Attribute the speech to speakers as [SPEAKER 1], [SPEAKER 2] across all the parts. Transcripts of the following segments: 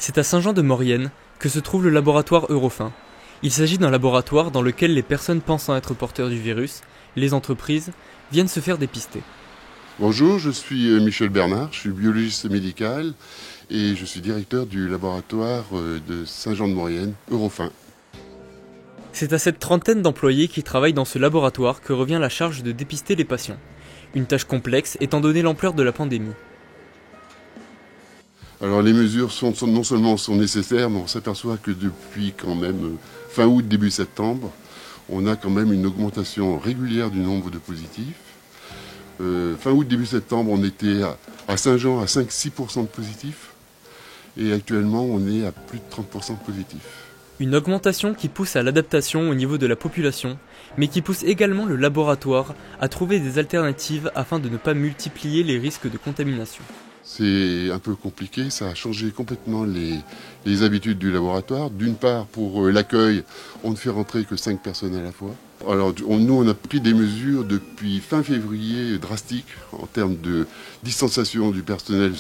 [SPEAKER 1] C'est à Saint-Jean-de-Maurienne que se trouve le laboratoire Eurofin. Il s'agit d'un laboratoire dans lequel les personnes pensant être porteurs du virus, les entreprises, viennent se faire dépister.
[SPEAKER 2] Bonjour, je suis Michel Bernard, je suis biologiste médical et je suis directeur du laboratoire de Saint-Jean-de-Maurienne, Eurofin.
[SPEAKER 1] C'est à cette trentaine d'employés qui travaillent dans ce laboratoire que revient la charge de dépister les patients. Une tâche complexe étant donné l'ampleur de la pandémie.
[SPEAKER 2] Alors les mesures non seulement sont nécessaires, mais on s'aperçoit que depuis quand même fin août, début septembre, on a quand même une augmentation régulière du nombre de positifs. Fin août, début septembre, on était à Saint-Jean à 5-6% de positifs. Et actuellement, on est à plus de 30% de positifs.
[SPEAKER 1] Une augmentation qui pousse à l'adaptation au niveau de la population, mais qui pousse également le laboratoire à trouver des alternatives afin de ne pas multiplier les risques de contamination.
[SPEAKER 2] C'est un peu compliqué, ça a changé complètement les habitudes du laboratoire. D'une part, pour l'accueil, on ne fait rentrer que 5 personnes à la fois. Alors nous, on a pris des mesures depuis fin février drastiques en termes de distanciation du personnel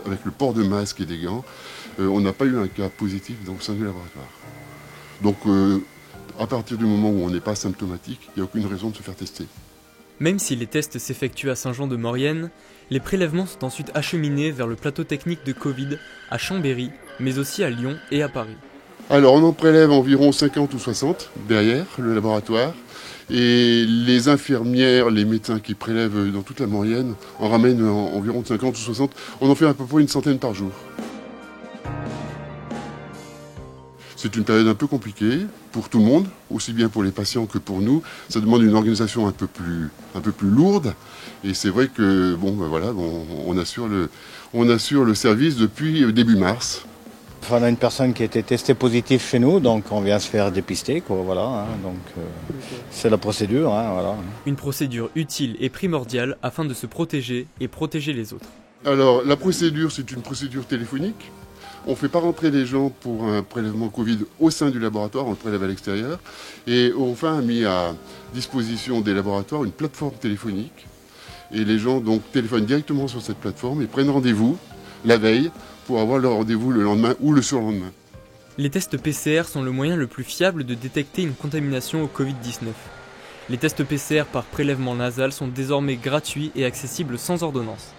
[SPEAKER 2] avec le port de masque et des gants. On n'a pas eu un cas positif au sein du laboratoire. Donc à partir du moment où on n'est pas symptomatique, il n'y a aucune raison de se faire tester.
[SPEAKER 1] Même si les tests s'effectuent à Saint-Jean-de-Maurienne, les prélèvements sont ensuite acheminés vers le plateau technique de Covid à Chambéry, mais aussi à Lyon et à Paris.
[SPEAKER 2] Alors on en prélève environ 50 ou 60 derrière le laboratoire et les infirmières, les médecins qui prélèvent dans toute la Maurienne en ramènent environ 50 ou 60. On en fait à peu près une centaine par jour. C'est une période un peu compliquée pour tout le monde, aussi bien pour les patients que pour nous. Ça demande une organisation un peu plus lourde. Et c'est vrai que on assure le service depuis début mars.
[SPEAKER 3] On a une personne qui a été testée positive chez nous, donc on vient se faire dépister, c'est la procédure.
[SPEAKER 1] Une procédure utile et primordiale afin de se protéger et protéger les autres.
[SPEAKER 2] Alors la procédure, c'est une procédure téléphonique. On ne fait pas rentrer les gens pour un prélèvement Covid au sein du laboratoire, on le prélève à l'extérieur. Et Eurofin a mis à disposition des laboratoires une plateforme téléphonique. Et les gens donc téléphonent directement sur cette plateforme et prennent rendez-vous la veille pour avoir leur rendez-vous le lendemain ou le surlendemain.
[SPEAKER 1] Les tests PCR sont le moyen le plus fiable de détecter une contamination au Covid-19. Les tests PCR par prélèvement nasal sont désormais gratuits et accessibles sans ordonnance.